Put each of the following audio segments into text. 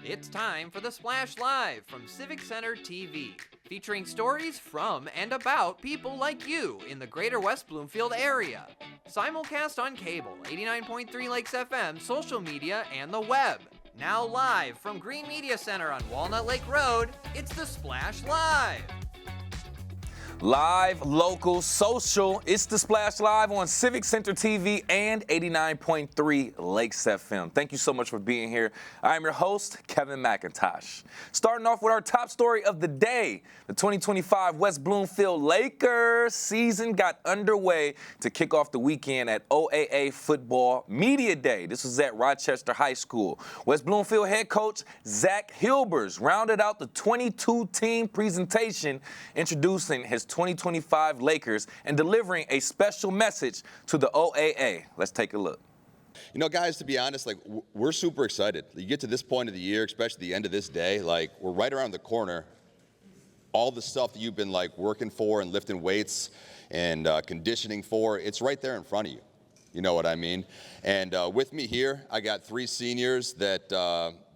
It's time for the Splash Live from Civic Center TV, featuring stories from and about people like you in the greater West Bloomfield area. Simulcast on cable, 89.3 Lakes FM, social media, and the web. Now live from Green Media Center on Walnut Lake Road, it's the Splash Live. Live, local, social. It's the Splash Live on Civic Center TV and 89.3 Lakes FM. Thank you so much for being here. I am your host, Kevin McIntosh. Starting off with our top story of the day, the 2025 West Bloomfield Lakers season got underway to kick off the weekend at OAA Football Media Day. This was at Rochester High School. West Bloomfield head coach Zach Hilbers rounded out the 22-team presentation, introducing his 2025 Lakers and delivering a special message to the OAA. Let's take a look. You know, guys, to be honest, we're super excited. You get to this point of the year, especially the end of this day, we're right around the corner. All the stuff that you've been working for and lifting weights and conditioning for, it's right there in front of you. You know what I mean? And with me here, I got three seniors that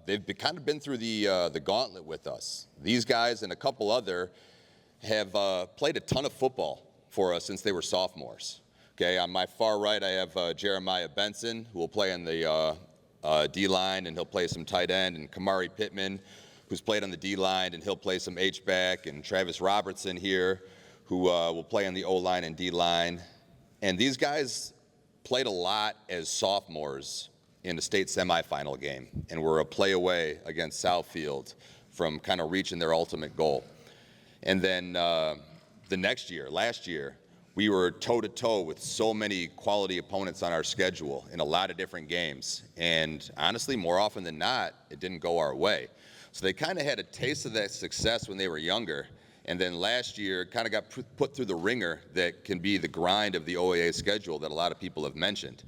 they've kind of been through the gauntlet with us. These guys and a couple other have played a ton of football for us since they were sophomores. Okay, on my far right, I have Jeremiah Benson, who will play on the D-line, and he'll play some tight end, and Kamari Pittman, who's played on the D-line, and he'll play some H-back, and Travis Robertson here, who will play on the O-line and D-line. And these guys played a lot as sophomores in a state semifinal game, and were a play away against Southfield from kind of reaching their ultimate goal. And then the next year, last year, we were toe-to-toe with so many quality opponents on our schedule in a lot of different games. And honestly, more often than not, it didn't go our way. So they kind of had a taste of that success when they were younger. And then last year, kind of got put through the ringer that can be the grind of the OAA schedule that a lot of people have mentioned.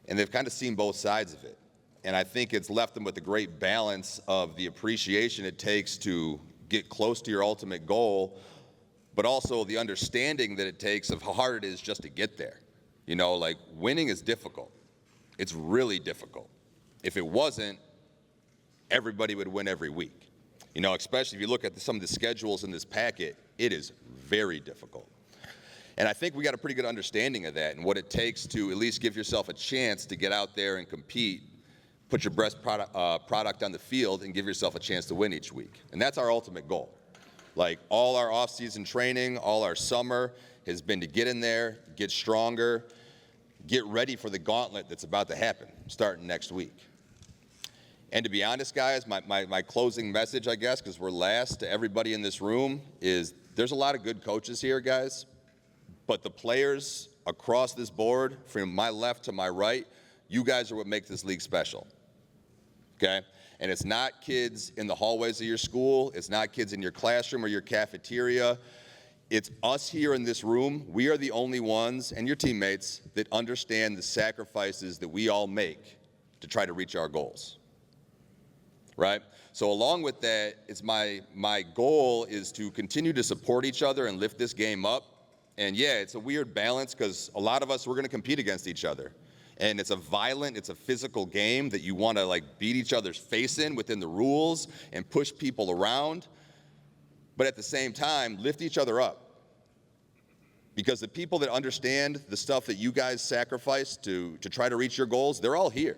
And they've kind of seen both sides of it. And I think it's left them with a great balance of the appreciation it takes to get close to your ultimate goal, but also the understanding that it takes of how hard it is just to get there. You know, winning is difficult. It's really difficult. If it wasn't, everybody would win every week. You know, especially if you look at some of the schedules in this packet, it is very difficult. And I think we got a pretty good understanding of that and what it takes to at least give yourself a chance to get out there and compete, put your best product on the field, and give yourself a chance to win each week. And that's our ultimate goal. All our off-season training, all our summer has been to get in there, get stronger, get ready for the gauntlet that's about to happen starting next week. And to be honest, guys, my closing message, I guess, because we're last to everybody in this room, is there's a lot of good coaches here, guys, but the players across this board, from my left to my right, you guys are what make this league special. Okay? And it's not kids in the hallways of your school. It's not kids in your classroom or your cafeteria. It's us here in this room. We are the only ones, and your teammates, that understand the sacrifices that we all make to try to reach our goals. Right? So along with that, it's my goal is to continue to support each other and lift this game up. And yeah, it's a weird balance because a lot of us, we're going to compete against each other. And it's a physical game that you want to beat each other's face in within the rules and push people around. But at the same time, lift each other up. Because the people that understand the stuff that you guys sacrifice to try to reach your goals, they're all here.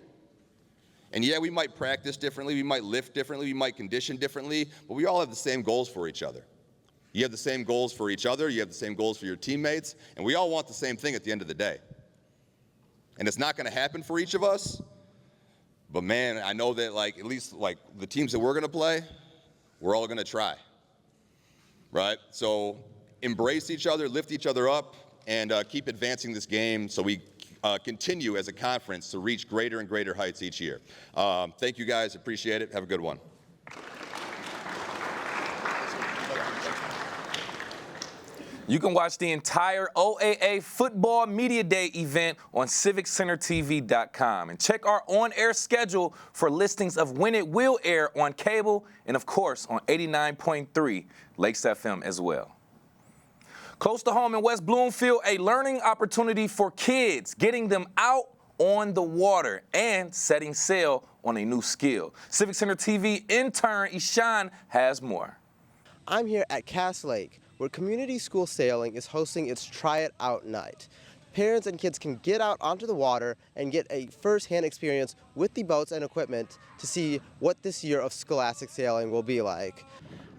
And yeah, we might practice differently, we might lift differently, we might condition differently, but we all have the same goals for each other. You have the same goals for each other, you have the same goals for your teammates, and we all want the same thing at the end of the day. And it's not going to happen for each of us, but man, I know that at least the teams that we're going to play, we're all going to try, right? So embrace each other, lift each other up, and keep advancing this game so we continue as a conference to reach greater and greater heights each year. Thank you guys, appreciate it, have a good one. You can watch the entire OAA Football Media Day event on CivicCenterTV.com and check our on-air schedule for listings of when it will air on cable and, of course, on 89.3 Lakes FM as well. Close to home in West Bloomfield, a learning opportunity for kids, getting them out on the water and setting sail on a new skill. Civic Center TV intern Ishan has more. I'm here at Cass Lake, where Community School Sailing is hosting its Try It Out night. Parents and kids can get out onto the water and get a first-hand experience with the boats and equipment to see what this year of scholastic sailing will be like.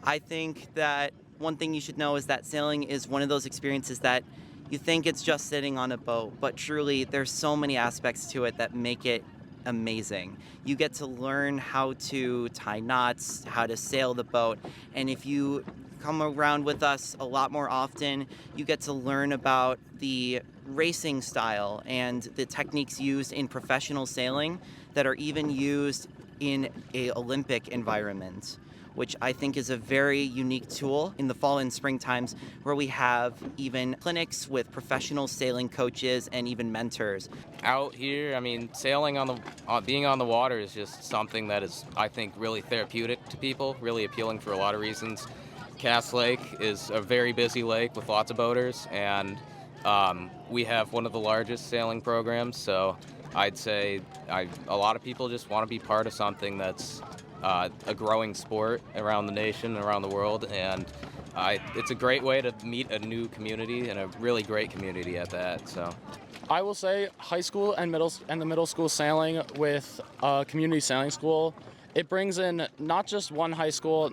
I think that one thing you should know is that sailing is one of those experiences that you think it's just sitting on a boat, but truly there's so many aspects to it that make it amazing. You get to learn how to tie knots, how to sail the boat, and if you come around with us a lot more often, you get to learn about the racing style and the techniques used in professional sailing that are even used in an Olympic environment, which I think is a very unique tool in the fall and spring times, where we have even clinics with professional sailing coaches and even mentors. Out here, I mean, sailing being on the water is just something that is, I think, really therapeutic to people, really appealing for a lot of reasons. Cass Lake is a very busy lake with lots of boaters, and we have one of the largest sailing programs, so I'd say a lot of people just want to be part of something that's a growing sport around the nation, around the world, and it's a great way to meet a new community, and a really great community at that. So, I will say high school and the middle school sailing with community sailing school, it brings in not just one high school,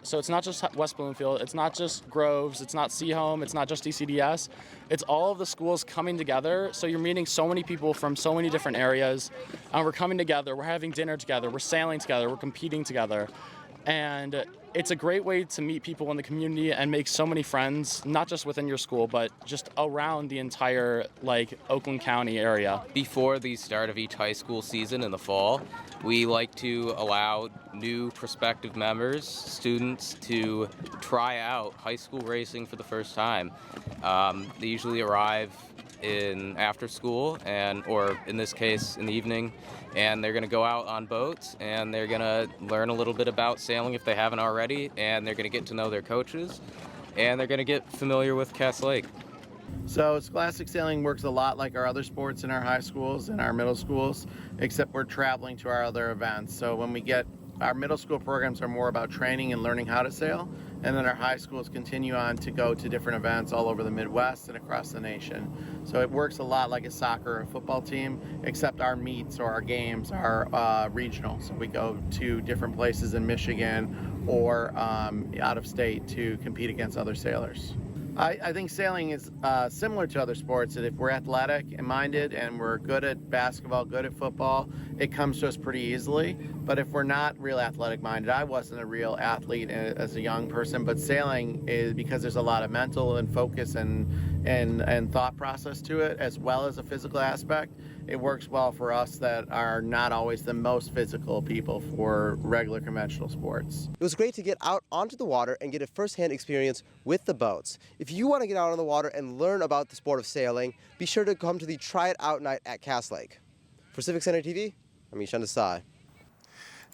so it's not just West Bloomfield, it's not just Groves, it's not Seaholm, it's not just DCDS, it's all of the schools coming together. So you're meeting so many people from so many different areas, and we're coming together, we're having dinner together, we're sailing together, we're competing together, and it's a great way to meet people in the community and make so many friends, not just within your school, but just around the entire Oakland County area. before the start of each high school season in the fall, we like to allow new prospective members, students, to try out high school racing for the first time. They usually arrive after school, or in this case in the evening, and they're going to go out on boats, and they're going to learn a little bit about sailing if they haven't already, and they're going to get to know their coaches, and they're going to get familiar with Cass Lake. So scholastic sailing works a lot like our other sports in our high schools and our middle schools, except we're traveling to our other events. So when we get, our middle school programs are more about training and learning how to sail, and then our high schools continue on to go to different events all over the Midwest and across the nation. So it works a lot like a soccer or a football team, except our meets or our games are regional. So we go to different places in Michigan or out of state to compete against other sailors. I think sailing is similar to other sports, that if we're athletic and minded and we're good at basketball, good at football, it comes to us pretty easily. But if we're not real athletic minded, I wasn't a real athlete as a young person, but sailing is, because there's a lot of mental and focus and thought process to it, as well as a physical aspect, it works well for us that are not always the most physical people for regular conventional sports. It was great to get out onto the water and get a first-hand experience with the boats. If you want to get out on the water and learn about the sport of sailing, be sure to come to the Try It Out night at Cass Lake. For Civic Center TV, I'm Ishan Desai.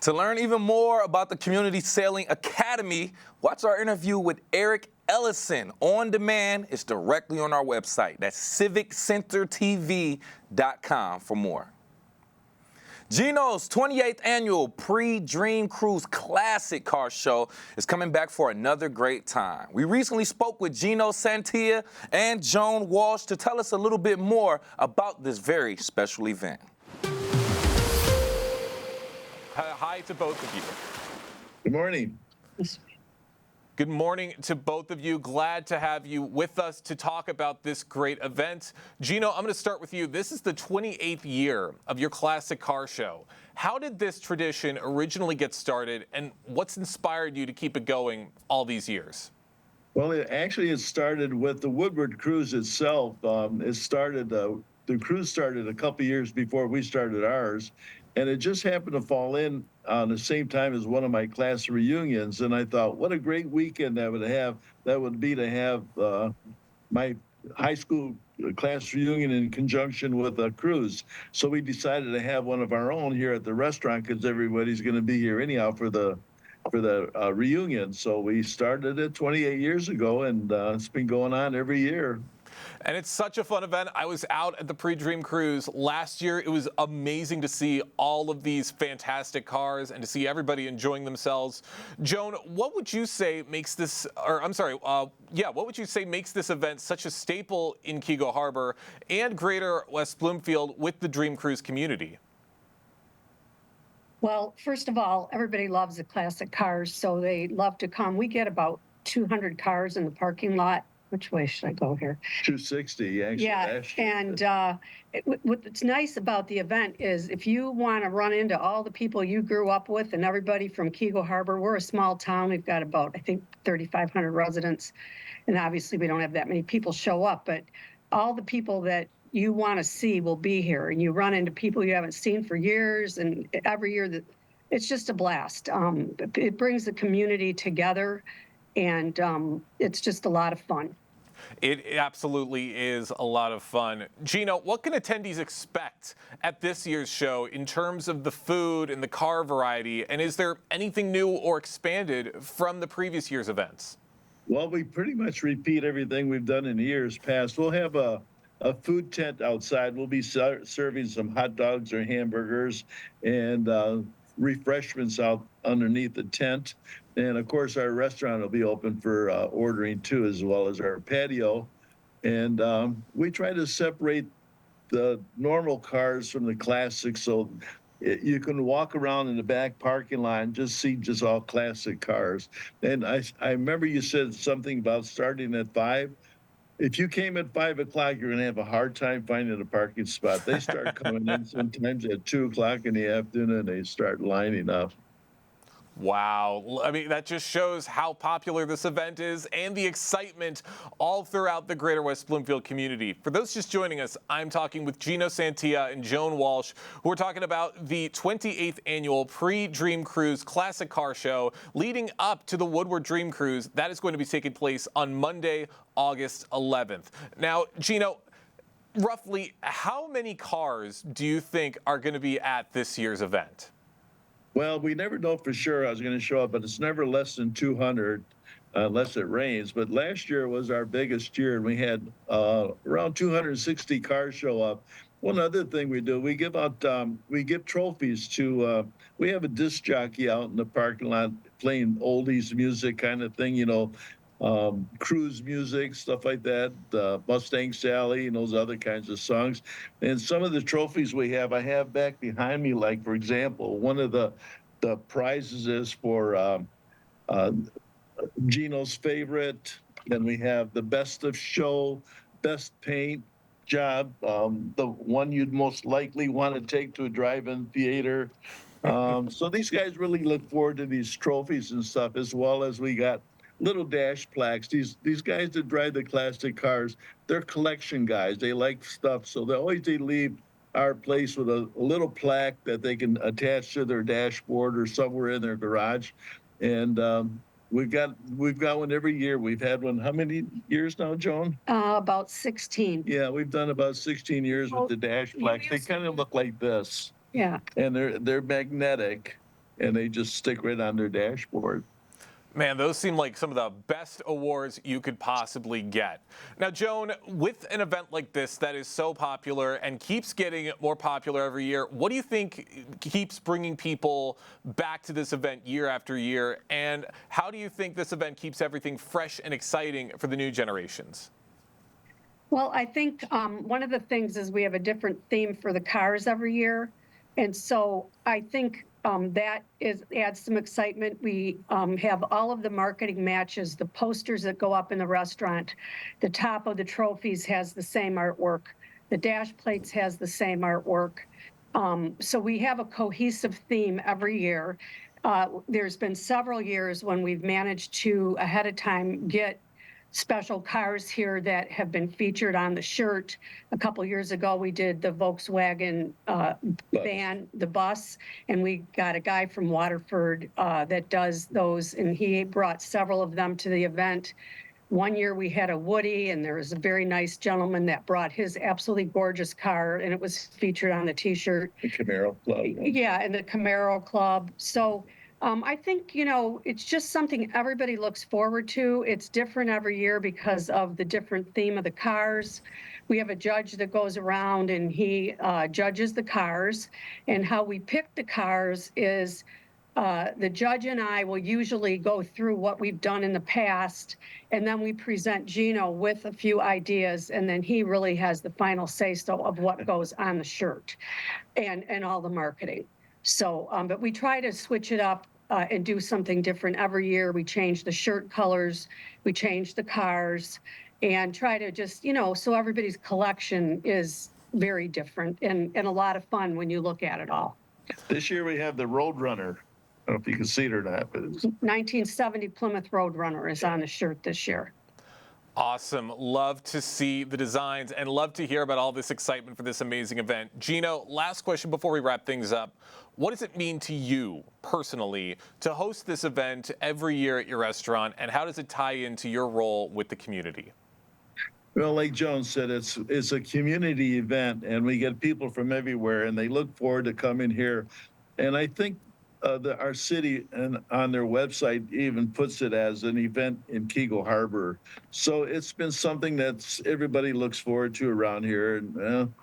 To learn even more about the Community Sailing Academy, watch our interview with Eric Ellison on demand. It's directly on our website. That's civiccentertv.com for more. Gino's 28th annual Pre-Dream Cruise Classic Car Show is coming back for another great time. We recently spoke with Gino Santia and Joan Walsh to tell us a little bit more about this very special event. Hi to both of you. Good morning. Good morning to both of you. Glad to have you with us to talk about this great event. Gino, I'm going to start with you. This is the 28th year of your classic car show. How did this tradition originally get started, and what's inspired you to keep it going all these years? Well, it started with the Woodward Cruise itself. The cruise started a couple years before we started ours, and it just happened to fall in on the same time as one of my class reunions. And I thought, what a great weekend that would be to have my high school class reunion in conjunction with a cruise. So we decided to have one of our own here at the restaurant, because everybody's going to be here anyhow for the reunion. So we started it 28 years ago, and it's been going on every year. And it's such a fun event. I was out at the Pre-Dream Cruise last year. It was amazing to see all of these fantastic cars and to see everybody enjoying themselves. Joan, what would you say makes this, what would you say makes this event such a staple in Kego Harbor and Greater West Bloomfield with the Dream Cruise community? Well, first of all, everybody loves the classic cars, so they love to come. We get about 200 cars in the parking lot. Which way should I go here? 260, actually. Yeah, and what's nice about the event is if you want to run into all the people you grew up with and everybody from Kego Harbor, we're a small town. We've got about, I think, 3,500 residents, and obviously we don't have that many people show up, but all the people that you want to see will be here, and you run into people you haven't seen for years, and every year it's just a blast. It brings the community together, and it's just a lot of fun. It absolutely is a lot of fun. Gino, what can attendees expect at this year's show in terms of the food and the car variety, and is there anything new or expanded from the previous year's events? Well, we pretty much repeat everything we've done in years past. We'll have a food tent outside. We'll be serving some hot dogs or hamburgers and refreshments out underneath the tent. And of course, our restaurant will be open for ordering too, as well as our patio. And we try to separate the normal cars from the classics, so you can walk around in the back parking lot and just see just all classic cars. And I remember you said something about starting at 5. If you came at 5 o'clock, you're going to have a hard time finding a parking spot. They start coming in sometimes at 2 o'clock in the afternoon, and they start lining up. Wow. I mean, that just shows how popular this event is and the excitement all throughout the Greater West Bloomfield community. For those just joining us, I'm talking with Gino Santia and Joan Walsh, who are talking about the 28th annual Pre-Dream Cruise Classic Car Show leading up to the Woodward Dream Cruise. That is going to be taking place on Monday, August 11th. Now, Gino, roughly how many cars do you think are going to be at this year's event? Well, we never know for sure I was going to show up, but it's never less than 200 unless it rains. But last year was our biggest year, and we had around 260 cars show up. One other thing we do, we give trophies to, we have a disc jockey out in the parking lot playing oldies music kind of thing, cruise music, stuff like that, Mustang Sally and those other kinds of songs. And some of the trophies we have, I have back behind me, like, for example, one of the prizes is for Gino's favorite. Then we have the best of show, best paint job, the one you'd most likely want to take to a drive-in theater. So these guys really look forward to these trophies and stuff, as well as we got little dash plaques. These guys that drive the classic cars, they're collection guys. They like stuff, so they leave our place with a little plaque that they can attach to their dashboard or somewhere in their garage. And we've got one every year. We've had one. How many years now, Joan? About 16. Yeah, we've done about 16 years with the dash plaques. They kind of look like this. Yeah. And they're magnetic, and they just stick right on their dashboard. Man, those seem like some of the best awards you could possibly get. Now, Joan, with an event like this that is so popular and keeps getting more popular every year, what do you think keeps bringing people back to this event year after year? And how do you think this event keeps everything fresh and exciting for the new generations? Well, I think one of the things is we have a different theme for the cars every year. And so I think that adds some excitement. We have all of the marketing matches, the posters that go up in the restaurant. The top of the trophies has the same artwork. The dash plates has the same artwork. So we have a cohesive theme every year. There's been several years when we've managed to, ahead of time, get special cars here that have been featured on the shirt. A couple years ago, we did the Volkswagen van, the bus, and we got a guy from Waterford that does those, and he brought several of them to the event. One year we had a Woody, and there was a very nice gentleman that brought his absolutely gorgeous car, and it was featured on the T-shirt. The Camaro Club. Yeah, and the Camaro Club. So I think, it's just something everybody looks forward to. It's different every year because of the different theme of the cars. We have a judge that goes around and he judges the cars. And how we pick the cars is the judge and I will usually go through what we've done in the past, and then we present Gino with a few ideas, and then he really has the final say-so of what goes on the shirt and all the marketing. So, but we try to switch it up and do something different every year. We change the shirt colors, we change the cars, and try to just, so everybody's collection is very different and a lot of fun when you look at it all. This year we have the Roadrunner. I don't know if you can see it or not, but it's 1970 Plymouth Roadrunner is on the shirt this year. Awesome. Love to see the designs and love to hear about all this excitement for this amazing event. Gino, last question before we wrap things up. What does it mean to you personally to host this event every year at your restaurant, and how does it tie into your role with the community? Well, like Joan said, it's a community event, and we get people from everywhere, and they look forward to coming here. And I think our city and on their website even puts it as an event in Keego Harbor. So it's been something that everybody looks forward to around here. And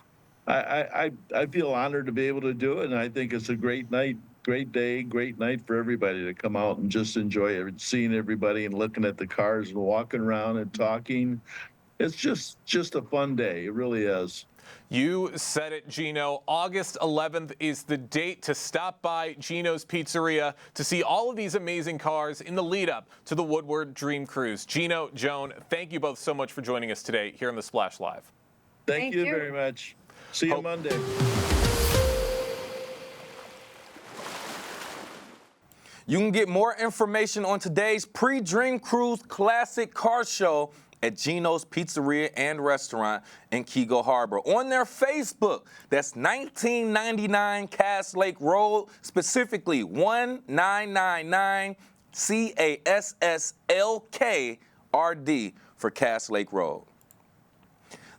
I feel honored to be able to do it, and I think it's a great night, great day, great night for everybody to come out and just enjoy it, seeing everybody and looking at the cars and walking around and talking. It's just a fun day. It really is. You said it, Gino. August 11th is the date to stop by Gino's Pizzeria to see all of these amazing cars in the lead up to the Woodward Dream Cruise. Gino, Joan, thank you both so much for joining us today here on the Splash Live. Thank you very much. See you Monday. You can get more information on today's pre-Dream Cruise Classic Car Show at Gino's Pizzeria and Restaurant in Keego Harbor. On their Facebook, that's 1999 Cass Lake Road, specifically 1999 CASSLK RD for Cass Lake Road.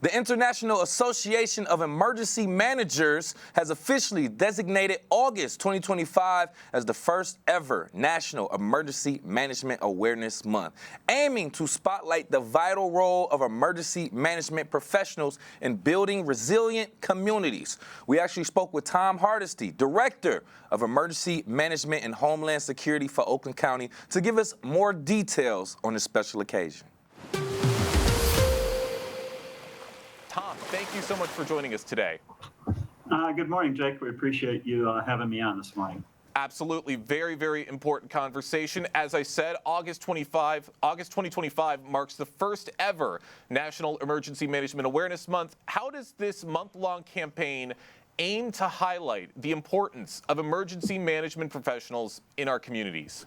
The International Association of Emergency Managers has officially designated August 2025 as the first ever National Emergency Management Awareness Month, aiming to spotlight the vital role of emergency management professionals in building resilient communities. We actually spoke with Tom Hardesty, Director of Emergency Management and Homeland Security for Oakland County, to give us more details on this special occasion. Tom, thank you so much for joining us today. Good morning, Jake. We appreciate you having me on this morning. Absolutely. Very, very important conversation. As I said, August 2025 marks the first ever National Emergency Management Awareness Month. How does this month-long campaign aim to highlight the importance of emergency management professionals in our communities?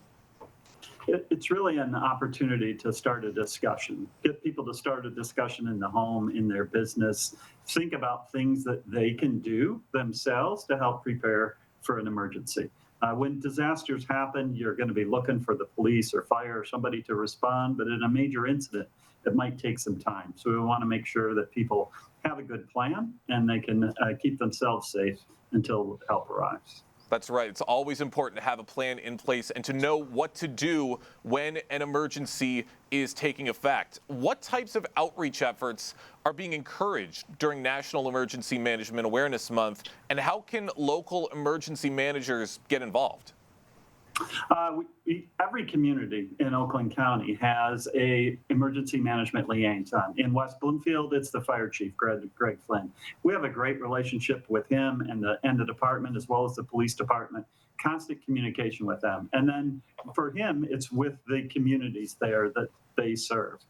It's really an opportunity to start a discussion, get people to start a discussion in the home, in their business, think about things that they can do themselves to help prepare for an emergency. When disasters happen, you're going to be looking for the police or fire or somebody to respond, but in a major incident, it might take some time. So we want to make sure that people have a good plan and they can keep themselves safe until help arrives. That's right. It's always important to have a plan in place and to know what to do when an emergency is taking effect. What types of outreach efforts are being encouraged during National Emergency Management Awareness Month, and how can local emergency managers get involved? Every community in Oakland County has a emergency management liaison. In West Bloomfield, it's the fire chief, Greg Flynn. We have a great relationship with him and the department, as well as the police department, constant communication with them. And then for him, it's with the communities there that they serve.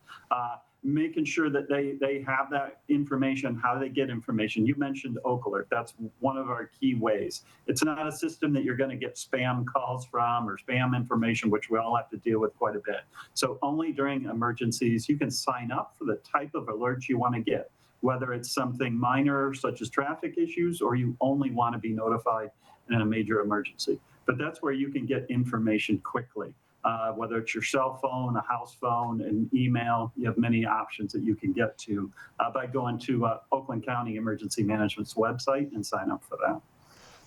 Making sure that they have that information, how they get information. You mentioned Oak-Alert. That's one of our key ways. It's not a system that you're going to get spam calls from or spam information, which we all have to deal with quite a bit. So only during emergencies, you can sign up for the type of alerts you want to get, whether it's something minor, such as traffic issues, or you only want to be notified in a major emergency. But that's where you can get information quickly. Whether it's your cell phone, a house phone, an email, you have many options that you can get to by going to Oakland County Emergency Management's website and sign up for that.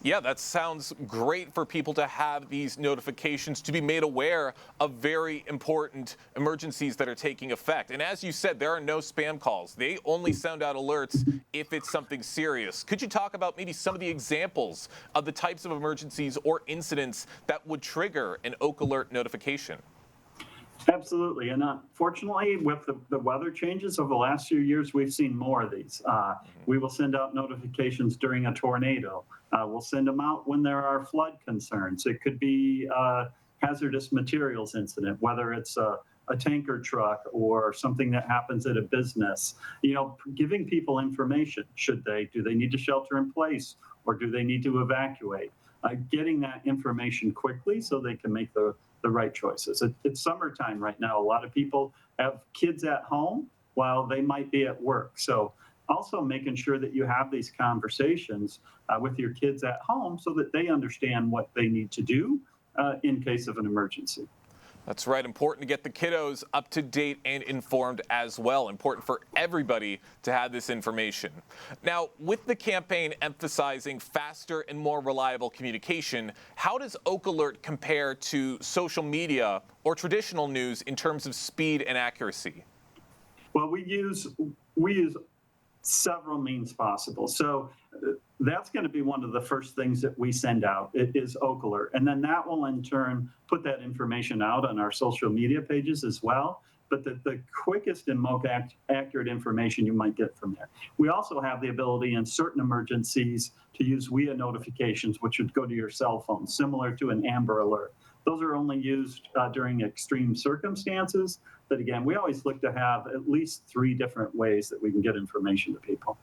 Yeah, that sounds great for people to have these notifications, to be made aware of very important emergencies that are taking effect. And as you said, there are no spam calls. They only send out alerts if it's something serious. Could you talk about maybe some of the examples of the types of emergencies or incidents that would trigger an Oak Alert notification? Absolutely. And fortunately, with the weather changes over the last few years, we've seen more of these. We will send out notifications during a tornado. We'll send them out when there are flood concerns. It could be a hazardous materials incident, whether it's a tanker truck or something that happens at a business. Giving people information. Do they need to shelter in place, or do they need to evacuate? Getting that information quickly so they can make the right choices. It's summertime right now. A lot of people have kids at home while they might be at work. So also making sure that you have these conversations with your kids at home so that they understand what they need to do in case of an emergency. That's right. Important to get the kiddos up to date and informed as well. Important for everybody to have this information. Now, with the campaign emphasizing faster and more reliable communication, how does Oak Alert compare to social media or traditional news in terms of speed and accuracy? Well, we use several means possible. So that's going to be one of the first things that we send out. It is Oak Alert. And then that will in turn put that information out on our social media pages as well. But the quickest and most accurate information you might get from there. We also have the ability in certain emergencies to use WIA notifications, which would go to your cell phone, similar to an Amber Alert. Those are only used during extreme circumstances. But again, we always look to have at least 3 different ways that we can get information to people.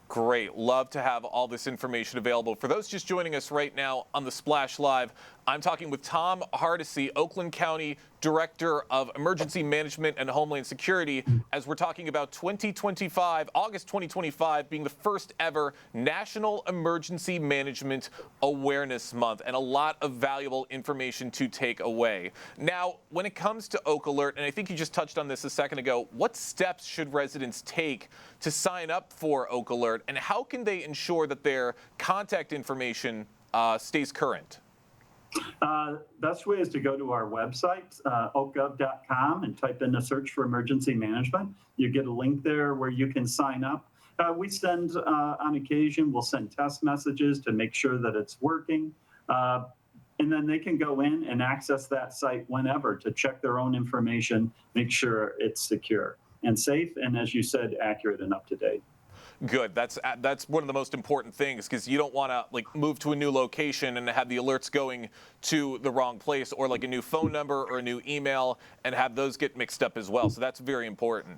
Great. Love to have all this information available. For those just joining us right now on the Splash Live, I'm talking with Tom Hardesty, Oakland County Director of Emergency Management and Homeland Security, as we're talking about 2025, August 2025 being the first ever National Emergency Management Awareness Month, and a lot of valuable information to take away. Now, when it comes to Oak Alert, and I think you just touched on this a second ago, what steps should residents take to sign up for Oak Alert, and how can they ensure that their contact information stays current? Best way is to go to our website, oakgov.com, and type in a search for emergency management. You get a link there where you can sign up. We send, on occasion, we'll send test messages to make sure that it's working. And then they can go in and access that site whenever to check their own information, make sure it's secure and safe, and as you said, accurate and up to date. Good. That's one of the most important things, because you don't want to move to a new location and have the alerts going to the wrong place, or like a new phone number or a new email, and have those get mixed up as well. So that's very important.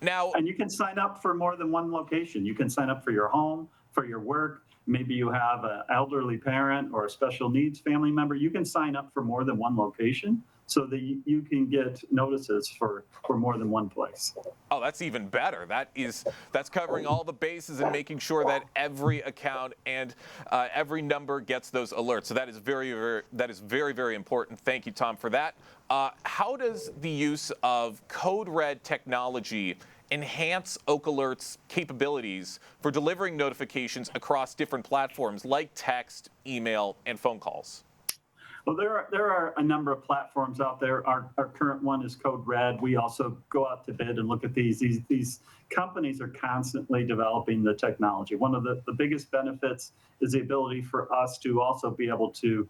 Now, and you can sign up for more than one location. You can sign up for your home, for your work. Maybe you have an elderly parent or a special needs family member. You can sign up for more than one location, so that you can get notices for more than one place. Oh, that's even better. That's covering all the bases and making sure that every account and every number gets those alerts. So that is very, very important. Thank you, Tom, for that. How does the use of Code Red technology enhance Oak Alert's capabilities for delivering notifications across different platforms like text, email, and phone calls? Well, there are a number of platforms out there. Our current one is Code Red. We also go out to bid and look at these. These companies are constantly developing the technology. One of the biggest benefits is the ability for us to also be able to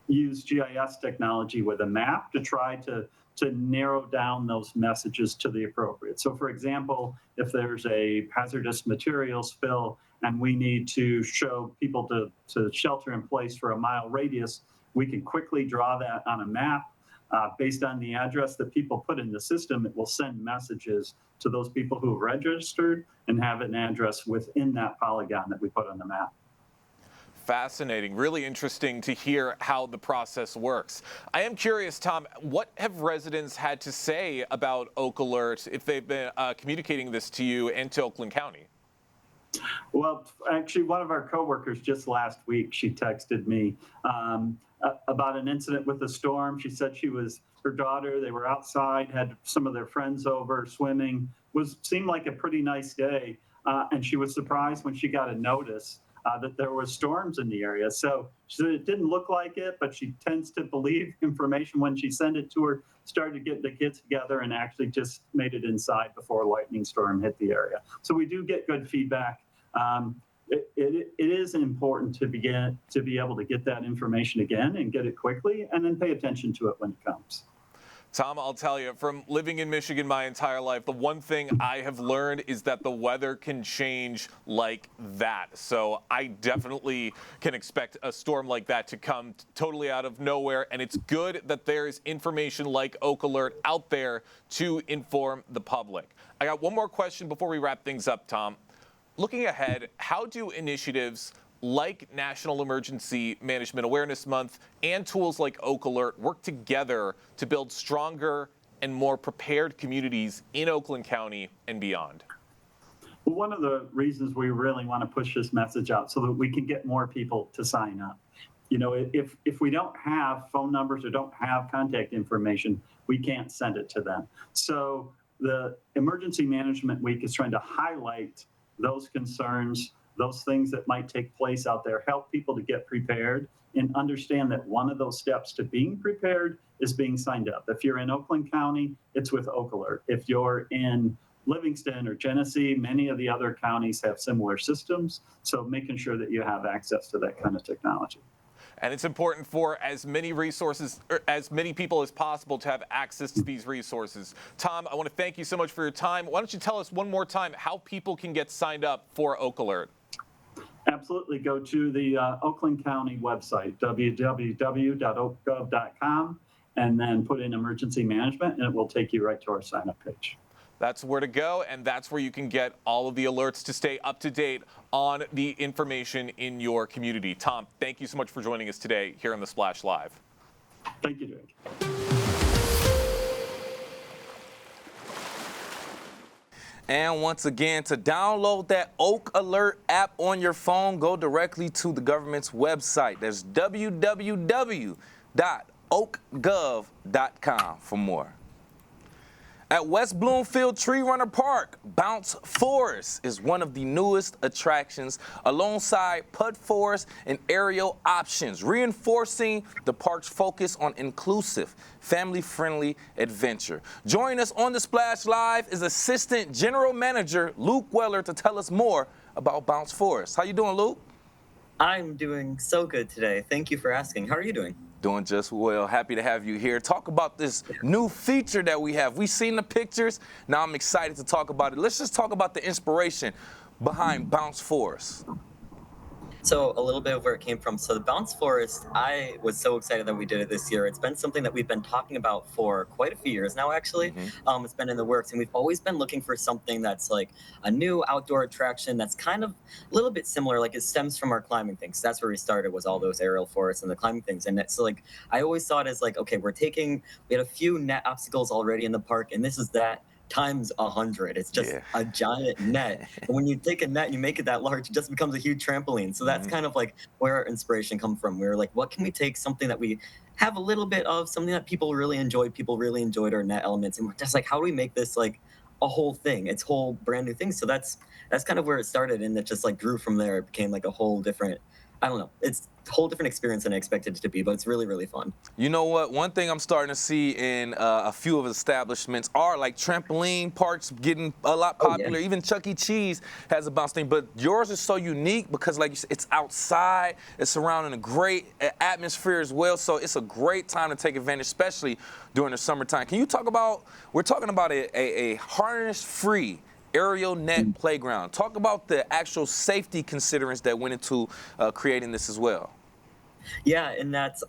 use GIS technology with a map to try to narrow down those messages to the appropriate. So for example, if there's a hazardous material spill and we need to show people to shelter in place for a mile radius, we can quickly draw that on a map. Based on the address that people put in the system, it will send messages to those people who have registered and have an address within that polygon that we put on the map. Fascinating. Really interesting to hear how the process works. I am curious, Tom, what have residents had to say about Oak Alert if they've been communicating this to you and to Oakland County? Well, actually, one of our coworkers just last week, she texted me about an incident with a storm. She said her daughter, they were outside, had some of their friends over swimming, seemed like a pretty nice day. And she was surprised when she got a notice that there were storms in the area. So it didn't look like it, but she tends to believe information when she sent it to her, started to get the kids together and actually just made it inside before a lightning storm hit the area. So we do get good feedback. It is important to be able to get that information again and get it quickly and then pay attention to it when it comes. Tom, I'll tell you, from living in Michigan my entire life, the one thing I have learned is that the weather can change like that. So I definitely can expect a storm like that to come totally out of nowhere. And it's good that there is information like Oak Alert out there to inform the public. I got one more question before we wrap things up, Tom. Looking ahead, how do initiatives like National Emergency Management Awareness Month and tools like Oak Alert work together to build stronger and more prepared communities in Oakland County and beyond? Well, one of the reasons we really want to push this message out so that we can get more people to sign up. You know, if we don't have phone numbers or don't have contact information, we can't send it to them. So the Emergency Management Week is trying to highlight those concerns, those things that might take place out there, help people to get prepared and understand that one of those steps to being prepared is being signed up. If you're in Oakland County, it's with Oak Alert. If you're in Livingston or Genesee, many of the other counties have similar systems. So making sure that you have access to that kind of technology. And it's important for as many resources, or as many people as possible to have access to these resources. Tom, I want to thank you so much for your time. Why don't you tell us one more time how people can get signed up for Oak Alert? Absolutely. Go to the Oakland County website, www.oakgov.com, and then put in emergency management, and it will take you right to our sign-up page. That's where to go, and that's where you can get all of the alerts to stay up to date on the information in your community. Tom, thank you so much for joining us today here on The Splash Live. Thank you, Jake. And once again, to download that Oak Alert app on your phone, go directly to the government's website. That's www.oakgov.com for more. At West Bloomfield Tree Runner Park, Bounce Forest is one of the newest attractions alongside Putt Forest and aerial options, reinforcing the park's focus on inclusive, family-friendly adventure. Joining us on the Splash Live is Assistant General Manager Luke Weller to tell us more about Bounce Forest. How you doing, Luke? I'm doing so good today. Thank you for asking. How are you doing? Doing just well. Happy to have you here. Talk about this new feature that we have. We've seen the pictures. Now I'm excited to talk about it. Let's just talk about the inspiration behind Bounce Forest. So a little bit of where it came from. So the Bounce Forest, I was so excited that we did it this year. It's been something that we've been talking about for quite a few years now, actually. It's been in the works, and we've always been looking for something that's like a new outdoor attraction that's kind of a little bit similar. Like it stems from our climbing things. That's where we started, was all those aerial forests and the climbing things. And it's like, I always saw it as like, okay, we had a few net obstacles already in the park, and this is that times 100. It's just a giant net. And when you take a net and you make it that large, it just becomes a huge trampoline. So that's kind of like where our inspiration come from. We were like, what can we take something that we have a little bit of, something that people really enjoyed our net elements, and we're just like, how do we make this like a whole thing? It's whole brand new thing. So that's kind of where it started, and it just like grew from there. It became like a whole different, I don't know, it's a whole different experience than I expected it to be, but it's really, really fun. You know what? One thing I'm starting to see in a few of the establishments are like trampoline parks getting a lot popular. Even Chuck E. Cheese has a bounce thing, but yours is so unique because, like you said, it's outside. It's surrounding a great atmosphere as well, so it's a great time to take advantage, especially during the summertime. Can you talk about, we're talking about a harness-free aerial net playground. Talk about the actual safety considerations that went into creating this as well. Yeah, and that's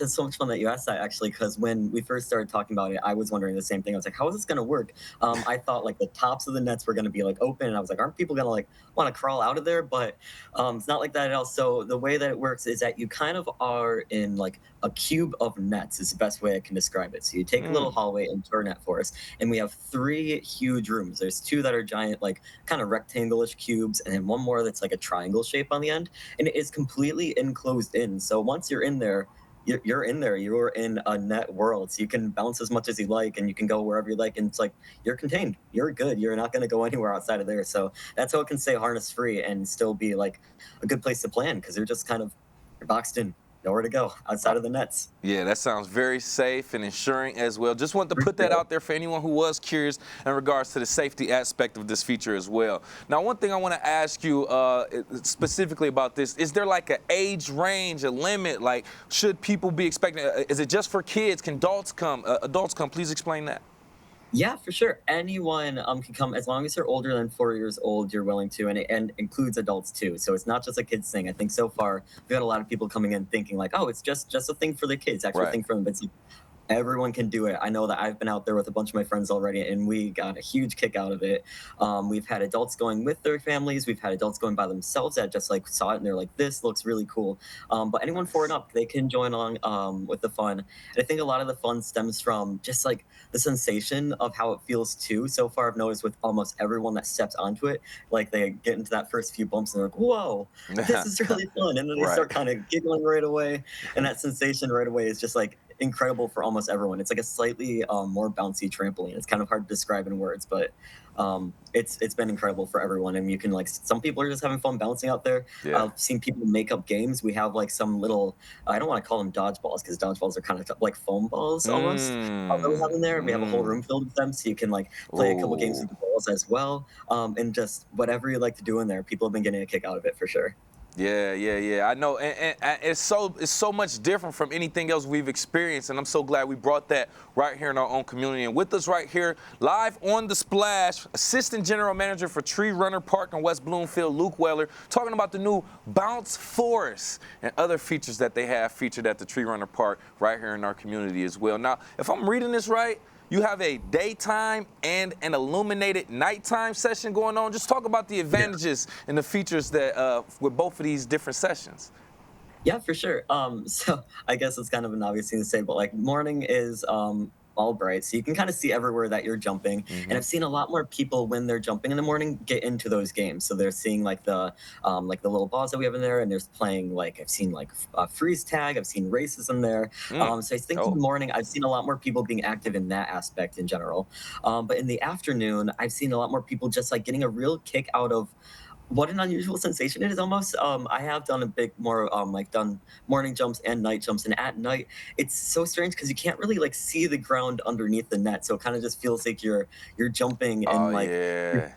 so much fun that you asked that, actually, because when we first started talking about it, I was wondering the same thing. I was like, how is this going to work? I thought like the tops of the nets were going to be like open, and I was like, aren't people going to like want to crawl out of there? But it's not like that at all. So the way that it works is that you kind of are in like a cube of nets is the best way I can describe it. So you take a little hallway into our net forest, and we have 3 huge rooms. There's 2 that are giant, like kind of rectangle-ish cubes, and then one more that's like a triangle shape on the end, and it is completely enclosed in. So once you're in there, you're in there. You're in a net world, so you can bounce as much as you like, and you can go wherever you like. And it's like you're contained. You're good. You're not going to go anywhere outside of there. So that's how it can stay harness free and still be like a good place to plan because you're just kind of you're boxed in, nowhere to go outside of the nets. Yeah, that sounds very safe and ensuring as well. Just wanted to put that out there for anyone who was curious in regards to the safety aspect of this feature as well. Now, one thing I want to ask you specifically about this, is there like an age range, a limit? Like, should people be expecting, is it just for kids? Can adults come? Please explain that. Yeah, for sure. Anyone can come as long as they're older than 4 years old. You're willing to, and it includes adults too. So it's not just a kids thing. I think so far we've had a lot of people coming in thinking like, oh, it's just a thing for the kids, actually a thing for them. But it's like, everyone can do it. I know that I've been out there with a bunch of my friends already, and we got a huge kick out of it. We've had adults going with their families. We've had adults going by themselves that just like saw it and they're like, "This looks really cool." But anyone 4 and up, they can join along with the fun. And I think a lot of the fun stems from just like the sensation of how it feels too. So far, I've noticed with almost everyone that steps onto it, like they get into that first few bumps and they're like, "Whoa, this is really fun," and then they start kind of giggling right away, and that sensation right away is just like incredible for almost everyone. It's like a slightly more bouncy trampoline. It's kind of hard to describe in words, but it's been incredible for everyone. And you can like, some people are just having fun bouncing out there. I've seen people make up games. We have like some little, I don't want to call them dodgeballs because dodgeballs are kind of like foam balls almost that we have in there. We have a whole room filled with them, so you can like play a couple games with the balls as well. And just whatever you like to do in there, people have been getting a kick out of it for sure. Yeah. I know, and it's so much different from anything else we've experienced, and I'm so glad we brought that right here in our own community. And with us right here, live on the Splash, Assistant General Manager for Tree Runner Park in West Bloomfield, Luke Weller, talking about the new Bounce Forest and other features that they have featured at the Tree Runner Park right here in our community as well. Now, if I'm reading this right, you have a daytime and an illuminated nighttime session going on. Just talk about the advantages and the features that with both of these different sessions. Yeah, for sure. So I guess it's kind of an obvious thing to say, but like morning is all bright, so you can kind of see everywhere that you're jumping. And I've seen a lot more people when they're jumping in the morning get into those games. So they're seeing like the little balls that we have in there, and there's playing like I've seen like freeze tag. I've seen races in there. So I think in the morning I've seen a lot more people being active in that aspect in general. But in the afternoon, I've seen a lot more people just like getting a real kick out of what an unusual sensation it is almost. I have done a bit more like done morning jumps and night jumps, and at night it's so strange because you can't really like see the ground underneath the net, so it kind of just feels like you're jumping in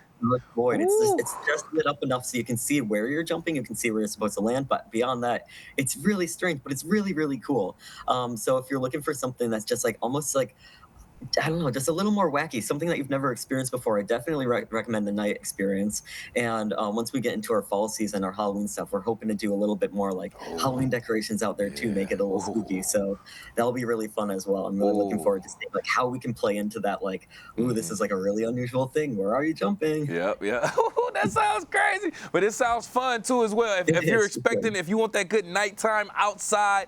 void. It's just lit up enough so you can see where you're jumping, you can see where you're supposed to land, but beyond that it's really strange, but it's really, really cool. So if you're looking for something that's just like almost like, I don't know, just a little more wacky, something that you've never experienced before, I definitely recommend the night experience. And once we get into our fall season, our Halloween stuff, we're hoping to do a little bit more like Halloween decorations out there too, make it a little spooky. So that'll be really fun as well. I'm really looking forward to seeing like how we can play into that, like, ooh, this is like a really unusual thing. Where are you jumping? Yep. That sounds crazy, but it sounds fun too as well. If you're expecting, if you want that good nighttime outside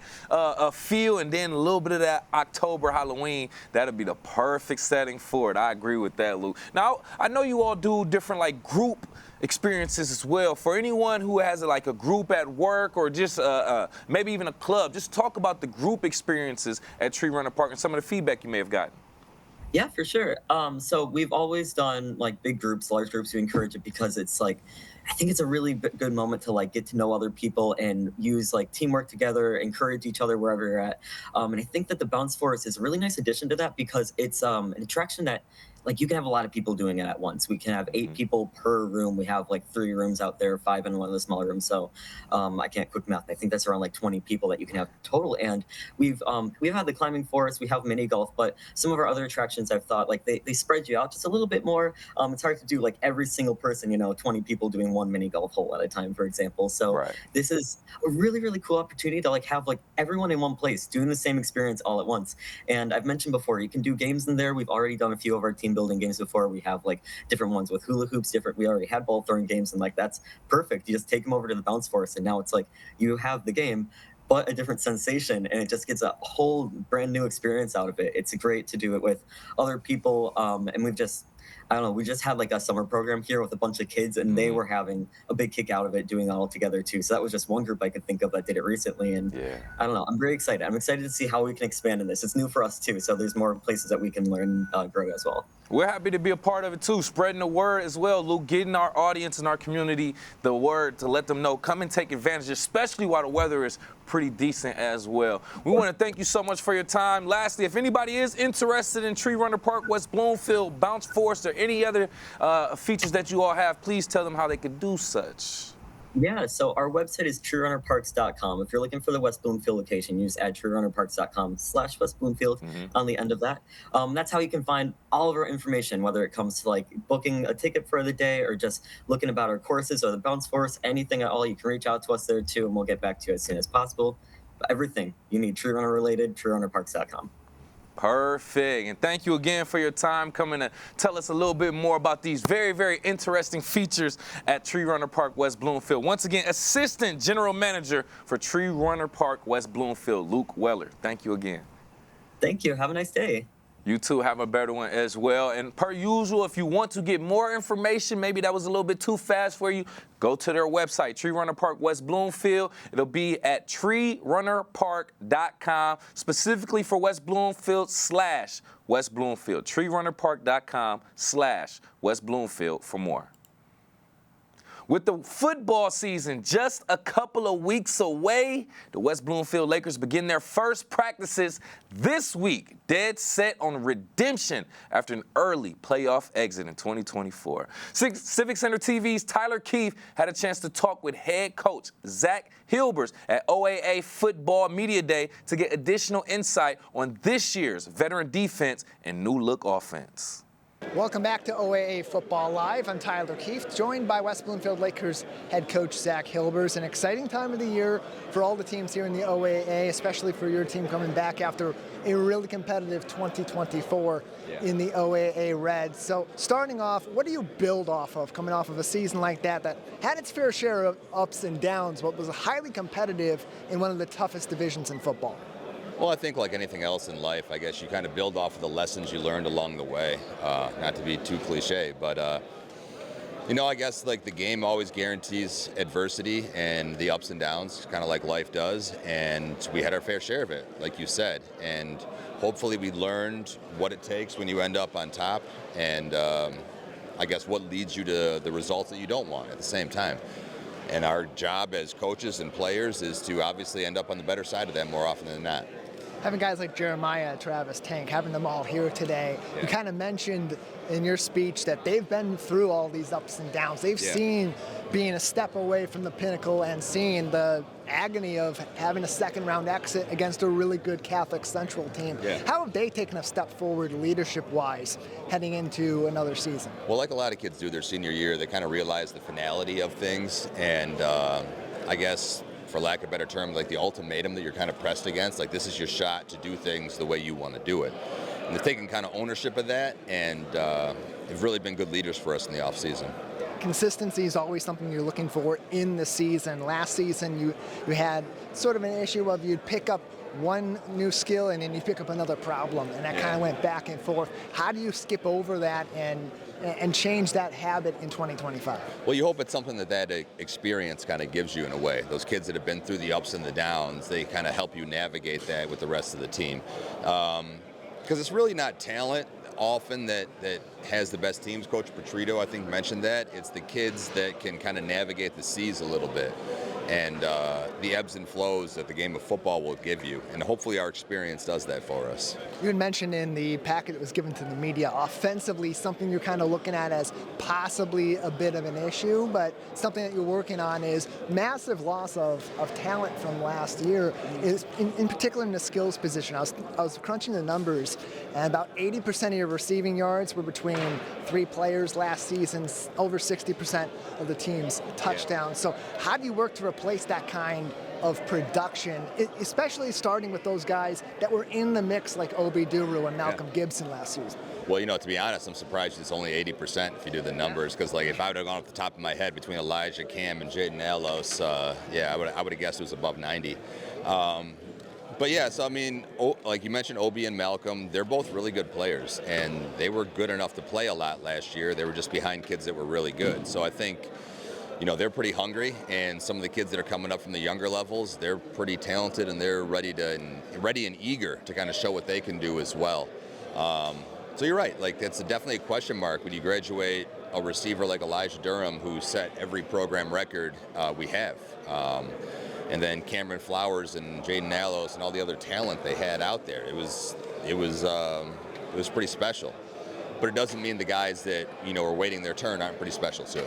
feel, and then a little bit of that October Halloween, that'll be the perfect setting for it. I agree with that, Luke. Now, I know you all do different like group experiences as well. For anyone who has like a group at work or just maybe even a club, just talk about the group experiences at Tree Runner Park and some of the feedback you may have gotten. Yeah, for sure. So we've always done like big groups, large groups. We encourage it because it's like, I think it's a really good moment to like get to know other people and use like teamwork together, encourage each other wherever you're at. And I think that the Bounce Forest is a really nice addition to that because it's an attraction that like you can have a lot of people doing it at once. We can have 8 people per room. We have like 3 rooms out there, 5 in one of the smaller rooms. So I can't quick math. I think that's around like 20 people that you can have total. And we've had the climbing forest, we have mini golf, but some of our other attractions I've thought like they spread you out just a little bit more. It's hard to do like every single person, 20 people doing one mini golf hole at a time, for example. So this is a really, really cool opportunity to like have like everyone in one place doing the same experience all at once. And I've mentioned before, you can do games in there. We've already done a few of our team building games before. We have like different ones with hula hoops, we already had ball throwing games, and like that's perfect. You just take them over to the Bounce Forest, and now it's like you have the game but a different sensation, and it just gets a whole brand new experience out of it. It's great to do it with other people, and we've just I don't know, we just had like a summer program here with a bunch of kids, and they were having a big kick out of it, doing it all together too. So that was just one group I could think of that did it recently. And I don't know, I'm very excited. I'm excited to see how we can expand in this. It's new for us too, so there's more places that we can learn, grow as well. We're happy to be a part of it too, spreading the word as well, Luke, getting our audience and our community the word to let them know, come and take advantage, especially while the weather is pretty decent as well. We want to thank you so much for your time. Lastly, if anybody is interested in Tree Runner Park, West Bloomfield, Bounce Force, or any other features that you all have, please tell them how they could do such. Yeah, so our website is treerunnerparks.com. If you're looking for the West Bloomfield location, you just add treerunnerparks.com/West Bloomfield on the end of that. That's how you can find all of our information, whether it comes to like booking a ticket for the day or just looking about our courses or the Bounce Force, anything at all. You can reach out to us there too, and we'll get back to you as soon as possible. But everything you need Tree Runner related, treerunnerparks.com. Perfect. And thank you again for your time coming to tell us a little bit more about these very, very interesting features at Tree Runner Park, West Bloomfield. Once again, Assistant General Manager for Tree Runner Park, West Bloomfield, Luke Weller. Thank you again. Thank you. Have a nice day. You too, have a better one as well. And per usual, if you want to get more information, maybe that was a little bit too fast for you, go to their website, Tree Runner Park West Bloomfield. It'll be at treerunnerpark.com, specifically for West Bloomfield / West Bloomfield. treerunnerpark.com /West Bloomfield for more. With the football season just a couple of weeks away, the West Bloomfield Lakers begin their first practices this week, dead set on redemption after an early playoff exit in 2024. Civic Center TV's Tyler Keefe had a chance to talk with head coach Zach Hilbers at OAA Football Media Day to get additional insight on this year's veteran defense and new look offense. Welcome back to OAA Football Live. I'm Tyler Keefe, joined by West Bloomfield Lakers head coach Zach Hilbers. An exciting time of the year for all the teams here in the OAA, especially for your team coming back after a really competitive 2024 in the OAA Reds. So starting off, what do you build off of coming off of a season like that had its fair share of ups and downs, but was highly competitive in one of the toughest divisions in football? Well, I think like anything else in life, I guess you kind of build off of the lessons you learned along the way. Not to be too cliche, but I guess like the game always guarantees adversity and the ups and downs, kind of like life does. And we had our fair share of it, like you said. And hopefully we learned what it takes when you end up on top, and I guess what leads you to the results that you don't want at the same time. And our job as coaches and players is to obviously end up on the better side of that more often than not. Having guys like Jeremiah, Travis, Tank, having them all here today, you kind of mentioned in your speech that they've been through all these ups and downs. They've seen being a step away from the pinnacle and seeing the agony of having a second-round exit against a really good Catholic Central team. How have they taken a step forward leadership-wise heading into another season? Well, like a lot of kids do their senior year, they kind of realize the finality of things, and I guess, for lack of a better term, like the ultimatum that you're kind of pressed against, like this is your shot to do things the way you want to do it. And they're taking kind of ownership of that, and they've really been good leaders for us in the offseason. Consistency is always something you're looking for in the season. Last season, you had sort of an issue of you'd pick up one new skill and then you pick up another problem, and that kind of went back and forth. How do you skip over that and change that habit in 2025? Well, you hope it's something that experience kind of gives you in a way. Those kids that have been through the ups and the downs, they kind of help you navigate that with the rest of the team. Because it's really not talent often that has the best teams. Coach Petrito, I think, mentioned that. It's the kids that can kind of navigate the seas a little bit, and the ebbs and flows that the game of football will give you. And hopefully our experience does that for us. You had mentioned in the packet that was given to the media, offensively, something you're kind of looking at as possibly a bit of an issue, but something that you're working on is massive loss of talent from last year, is in particular in the skills position. I was crunching the numbers, and about 80% of your receiving yards were between three players last season, over 60% of the team's touchdowns. So how do you work to replace that kind of production, especially starting with those guys that were in the mix like Obi Duru and Malcolm Gibson last season? Well, to be honest, I'm surprised it's only 80% if you do the numbers, because like if I would have gone off the top of my head between Elijah, Cam, and Jaden Alos, I would have guessed it was above 90. But yeah, so I mean, like you mentioned, Obi and Malcolm, they're both really good players, and they were good enough to play a lot last year. They were just behind kids that were really good. So I think, they're pretty hungry, and some of the kids that are coming up from the younger levels, they're pretty talented, and they're ready and eager to kind of show what they can do as well. So you're right. Like, it's definitely a question mark when you graduate a receiver like Elijah Durham, who set every program record we have. And then Cameron Flowers and Jaden Nallos and all the other talent they had out there. It was pretty special. But it doesn't mean the guys that are waiting their turn aren't pretty special too.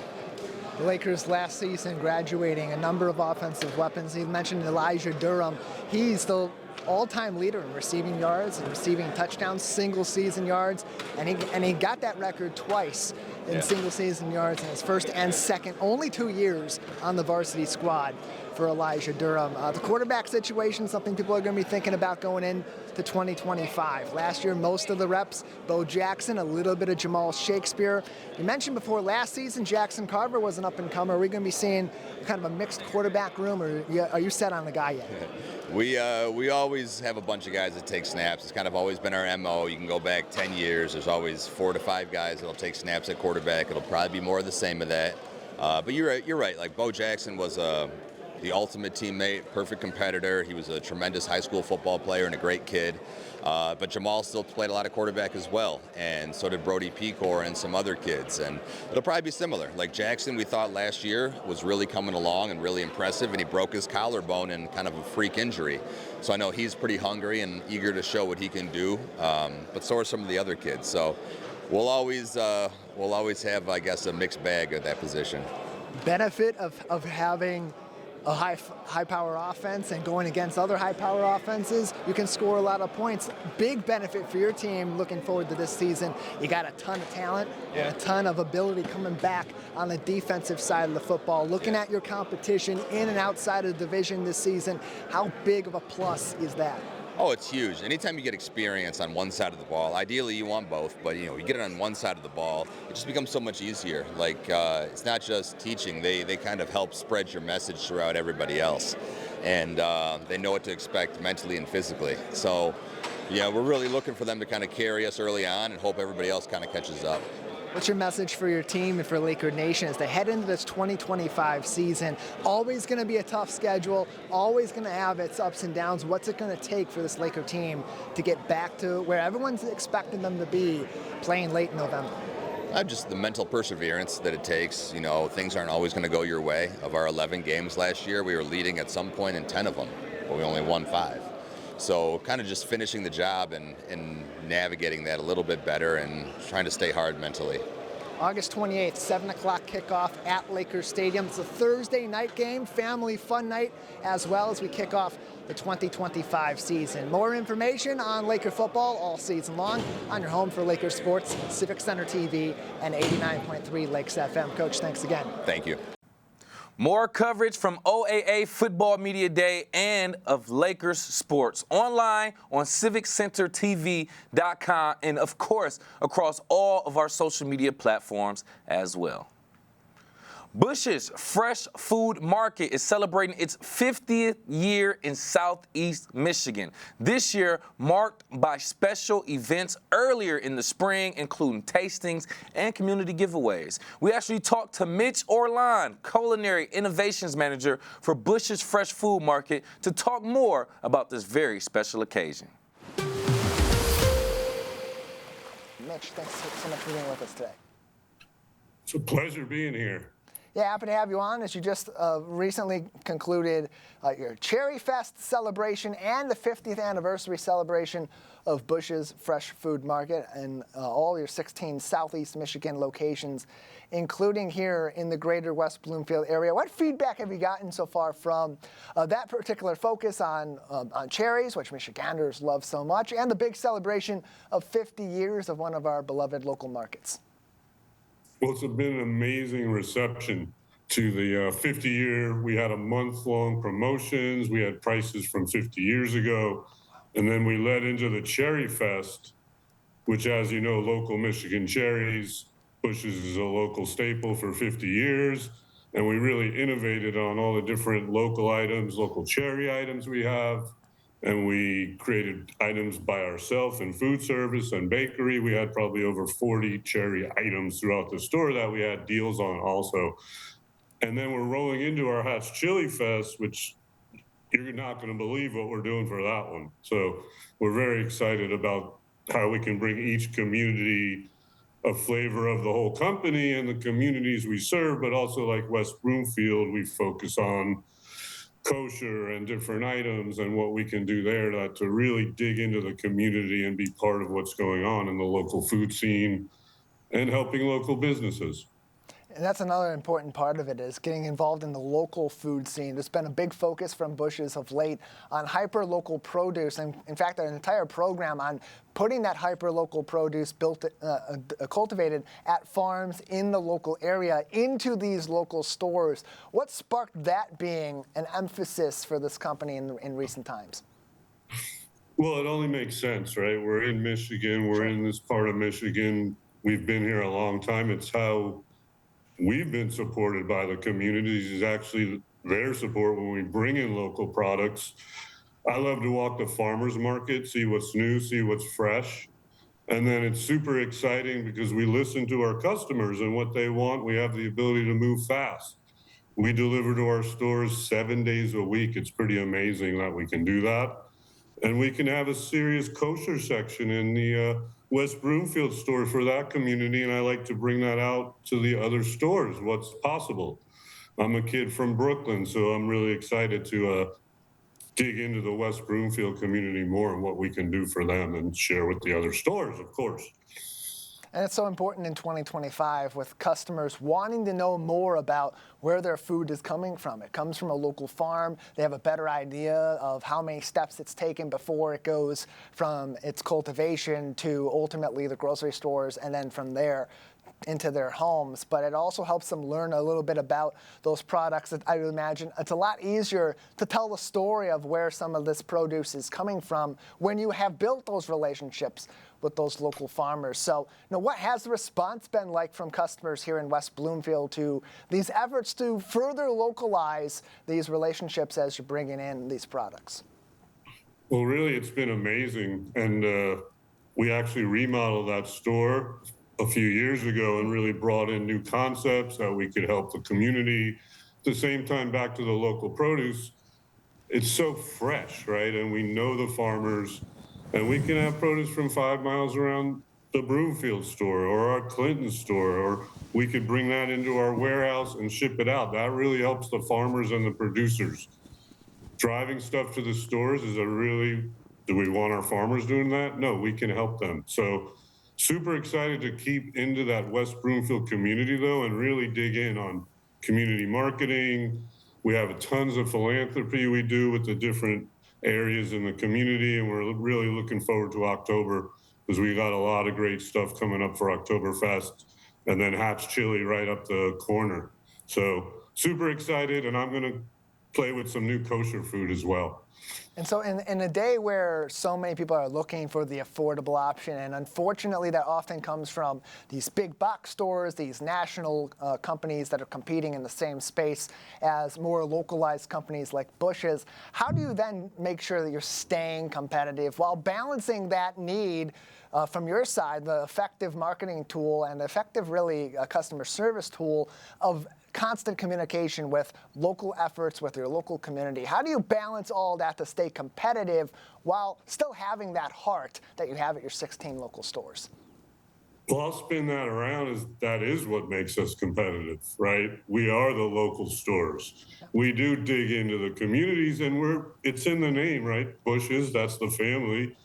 The Lakers last season graduating a number of offensive weapons. You mentioned Elijah Durham. He's the all-time leader in receiving yards and receiving touchdowns, single season yards, and he got that record twice in single season yards in his first and second, only 2 years on the varsity squad for Elijah Durham. The quarterback situation, something people are going to be thinking about going into 2025. Last year, most of the reps, Bo Jackson, a little bit of Jamal Shakespeare. You mentioned before last season, Jackson Carver was an up-and-comer. Are we going to be seeing kind of a mixed quarterback room, or are you set on the guy yet? We always have a bunch of guys that take snaps. It's kind of always been our MO. You can go back 10 years. There's always 4 to 5 guys that'll take snaps at quarterback. It'll probably be more of the same of that. But you're right. Like, Bo Jackson was the ultimate teammate, perfect competitor. He was a tremendous high school football player and a great kid. But Jamal still played a lot of quarterback as well, and so did Brody Pecor and some other kids. And it'll probably be similar. Like Jackson, we thought last year was really coming along and really impressive, and he broke his collarbone in kind of a freak injury. So I know he's pretty hungry and eager to show what he can do. But so are some of the other kids. So we'll always have, I guess, a mixed bag at that position. Benefit of having a high power offense and going against other high power offenses, you can score a lot of points. Big benefit for your team looking forward to this season. You got a ton of talent and a ton of ability coming back on the defensive side of the football. Looking at your competition in and outside of the division this season, how big of a plus is that? Oh, it's huge. Anytime you get experience on one side of the ball, ideally you want both, but you get it on one side of the ball, it just becomes so much easier. Like, it's not just teaching. They kind of help spread your message throughout everybody else. And they know what to expect mentally and physically. So, we're really looking for them to kind of carry us early on and hope everybody else kind of catches up. What's your message for your team and for Laker Nation as they head into this 2025 season? Always going to be a tough schedule, always going to have its ups and downs. What's it going to take for this Laker team to get back to where everyone's expecting them to be, playing late in November? Just the mental perseverance that it takes. Things aren't always going to go your way. Of our 11 games last year, we were leading at some point in 10 of them, but we only won 5. So kind of just finishing the job and navigating that a little bit better and trying to stay hard mentally. August 28th, 7 o'clock kickoff at Lakers Stadium. It's a Thursday night game, family fun night, as well as we kick off the 2025 season. More information on Laker football all season long on your home for Lakers sports, Civic Center TV and 89.3 Lakes FM. Coach, thanks again. Thank you. More coverage from OAA Football Media Day and of Lakers sports online on CivicCenterTV.com and, of course, across all of our social media platforms as well. Bush's Fresh Food Market is celebrating its 50th year in Southeast Michigan. This year marked by special events earlier in the spring, including tastings and community giveaways. We actually talked to Mitch Orlan, Culinary Innovations Manager for Bush's Fresh Food Market, to talk more about this very special occasion. Mitch, thanks so much for being with us today. It's a pleasure being here. Yeah, happy to have you on as you just recently concluded your Cherry Fest celebration and the 50th anniversary celebration of Bush's Fresh Food Market and all your 16 Southeast Michigan locations, including here in the greater West Bloomfield area. What feedback have you gotten so far from that particular focus on cherries, which Michiganders love so much, and the big celebration of 50 years of one of our beloved local markets? Well, it's been an amazing reception to the 50-year. We had a month-long promotions. We had prices from 50 years ago. And then we led into the Cherry Fest, which, as you know, local Michigan cherries. Bush's is a local staple for 50 years. And we really innovated on all the different local items, local cherry items we have. and we created items by ourselves in food service and bakery. We had probably over 40 cherry items throughout the store that we had deals on also. And then we're rolling into our Hatch Chili Fest, which you're not going to believe what we're doing for that one. So we're very excited about how we can bring each community a flavor of the whole company and the communities we serve, but also like West Bloomfield, we focus on kosher and different items and what we can do there to really dig into the community and be part of what's going on in the local food scene and helping local businesses. And that's another important part of it, is getting involved in the local food scene. There's been a big focus from Bush's of late on hyper-local produce, and in fact, an entire program on putting that hyper-local produce cultivated at farms in the local area into these local stores. What sparked that being an emphasis for this company in recent times? Well, it only makes sense, right? We're in Michigan. We're in this part of Michigan. We've been here a long time. It's how we've been supported by the communities, is actually their support when we bring in local products. I love to walk the farmers market, see what's new, see what's fresh. And then it's super exciting because we listen to our customers and what they want. We have the ability to move fast. We deliver to our stores 7 days a week. It's pretty amazing that we can do that. And we can have a serious kosher section in the West Bloomfield store for that community, and I like to bring that out to the other stores, what's possible. I'm a kid from Brooklyn, so I'm really excited to dig into the West Bloomfield community more and what we can do for them and share with the other stores, of course. And it's so important in 2025 with customers wanting to know more about where their food is coming from. It comes from a local farm. They have a better idea of how many steps it's taken before it goes from its cultivation to ultimately the grocery stores, and then from there into their homes. But it also helps them learn a little bit about those products. That I would imagine it's a lot easier to tell the story of where some of this produce is coming from when you have built those relationships with those local farmers. So, what has the response been like from customers here in West Bloomfield to these efforts to further localize these relationships as you're bringing in these products? Well, really, it's been amazing. And we actually remodeled that store a few years ago and really brought in new concepts that we could help the community. At the same time, back to the local produce, it's so fresh, right? And we know the farmers, and we can have produce from 5 miles around the Broomfield store or our Clinton store, or we could bring that into our warehouse and ship it out. That really helps the farmers and the producers. Driving stuff to the stores is do we want our farmers doing that? No, we can help them. So super excited to keep into that West Bloomfield community, though, and really dig in on community marketing. We have tons of philanthropy we do with the different areas in the community, and we're really looking forward to October because we got a lot of great stuff coming up for Oktoberfest, and then Hatch Chili right up the corner. So super excited, and I'm going to play with some new kosher food as well. And so in a day where so many people are looking for the affordable option, and unfortunately that often comes from these big box stores, these national companies that are competing in the same space as more localized companies like Bush's, how do you then make sure that you're staying competitive while balancing that need from your side, the effective marketing tool and effective really customer service tool of constant communication with local efforts, with your local community? How do you balance all that to stay competitive while still having that heart that you have at your 16 local stores? Well, I'll spin that around. That is what makes us competitive, right? We are the local stores. We do dig into the communities, and it's in the name, right? Bush's, that's the family.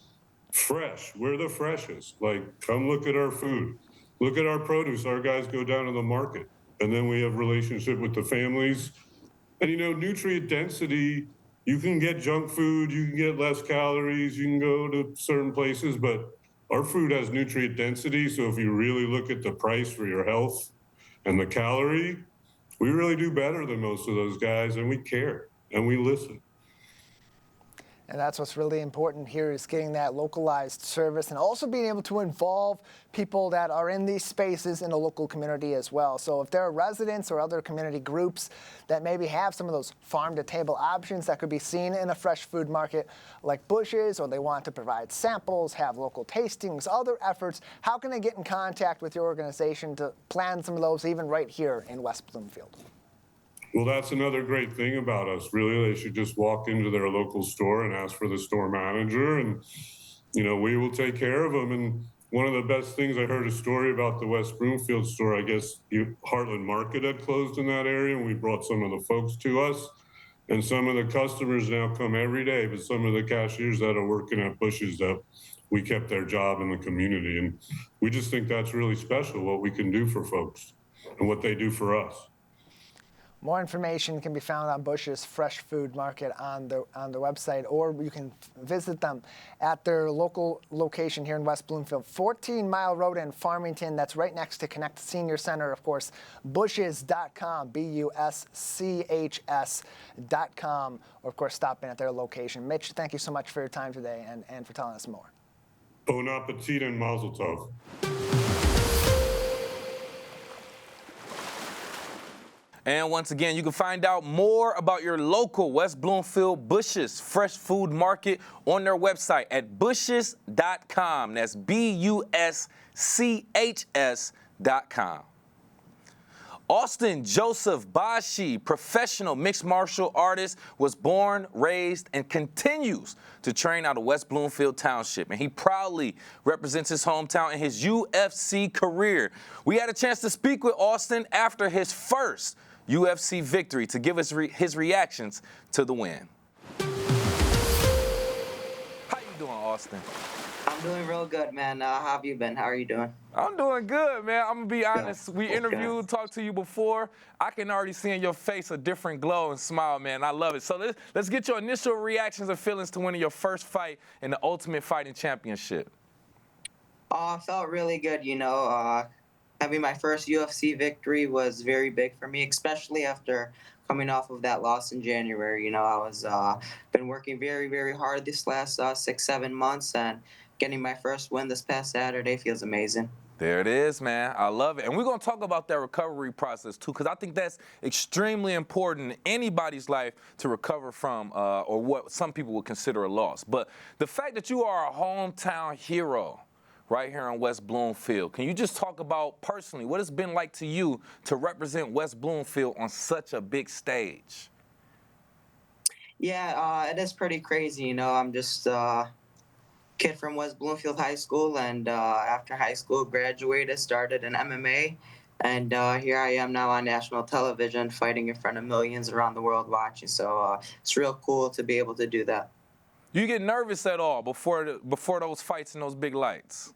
Fresh, we're the freshest. Like, come look at our food. Look at our produce. Our guys go down to the market. And then we have relationship with the families. And nutrient density, you can get junk food, you can get less calories, you can go to certain places, but our food has nutrient density. So if you really look at the price for your health and the calorie, we really do better than most of those guys, and we care and we listen. And that's what's really important here is getting that localized service and also being able to involve people that are in these spaces in the local community as well. So if there are residents or other community groups that maybe have some of those farm-to-table options that could be seen in a fresh food market like Bush's, or they want to provide samples, have local tastings, other efforts, how can they get in contact with your organization to plan some of those even right here in West Bloomfield? Well, that's another great thing about us. Really, they should just walk into their local store and ask for the store manager, and we will take care of them. And one of the best things, I heard a story about the West Bloomfield store. I guess Heartland Market had closed in that area, and we brought some of the folks to us. And some of the customers now come every day, but some of the cashiers that are working at Bush's, that we kept their job in the community. And we just think that's really special, what we can do for folks and what they do for us. More information can be found on Bush's Fresh Food Market on the website, or you can visit them at their local location here in West Bloomfield, 14 Mile Road in Farmington. That's right next to Connect Senior Center, of course. Bush's.com, BUSCHS.com, or of course stop in at their location. Mitch, thank you so much for your time today and for telling us more. Bon appetit and mazel tov. And once again, you can find out more about your local West Bloomfield Bush's Fresh Food Market on their website at bushes.com. That's BUSCHS.com. Austin Joseph Bashi, professional mixed martial artist, was born, raised, and continues to train out of West Bloomfield Township. And he proudly represents his hometown in his UFC career. We had a chance to speak with Austin after his first UFC victory to give us his reactions to the win. How you doing, Austin? I'm doing real good, man. How have you been? How are you doing? I'm doing good, man. I'm going to be honest. We interviewed, talked to you before. I can already see in your face a different glow and smile, man. I love it. So let's get your initial reactions and feelings to winning your first fight in the Ultimate Fighting Championship. I felt really good, having my first UFC victory was very big for me, especially after coming off of that loss in January. I was been working very, very hard this last 6-7 months, and getting my first win this past Saturday feels amazing. There it is, man. I love it. And we're going to talk about that recovery process, too, because I think that's extremely important in anybody's life to recover from or what some people would consider a loss. But the fact that you are a hometown hero right here in West Bloomfield, can you just talk about personally what it's been like to you to represent West Bloomfield on such a big stage? Yeah, it is pretty crazy. I'm just kid from West Bloomfield High School, and after high school graduated, started in MMA, and here I am now on national television fighting in front of millions around the world watching. So it's real cool to be able to do that. You get nervous at all before those fights and those big lights?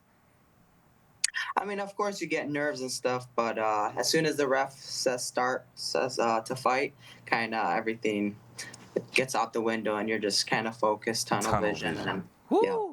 I mean, of course you get nerves and stuff, but as soon as the ref says to fight, kind of everything gets out the window, and you're just kind of focused, tunnel vision. And, yeah.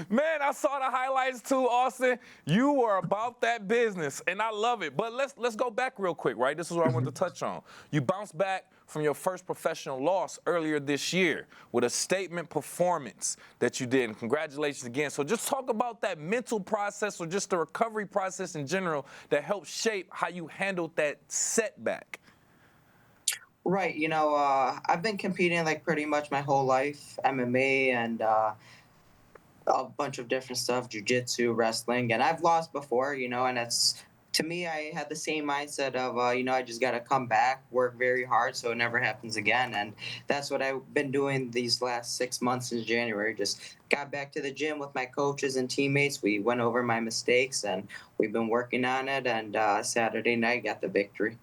Man, I saw the highlights too, Austin. You were about that business, and I love it. But let's go back real quick, right? This is what I wanted to touch on. You bounced back from your first professional loss earlier this year with a statement performance that you did, and congratulations again. So just talk about that mental process or just the recovery process in general that helped shape how you handled that setback. Right. I've been competing like pretty much my whole life, MMA and a bunch of different stuff, jiu-jitsu, wrestling, and I've lost before, and it's, to me, I had the same mindset of, I just got to come back, work very hard so it never happens again. And that's what I've been doing these last 6 months since January. Just got back to the gym with my coaches and teammates. We went over my mistakes, and we've been working on it. And Saturday night got the victory.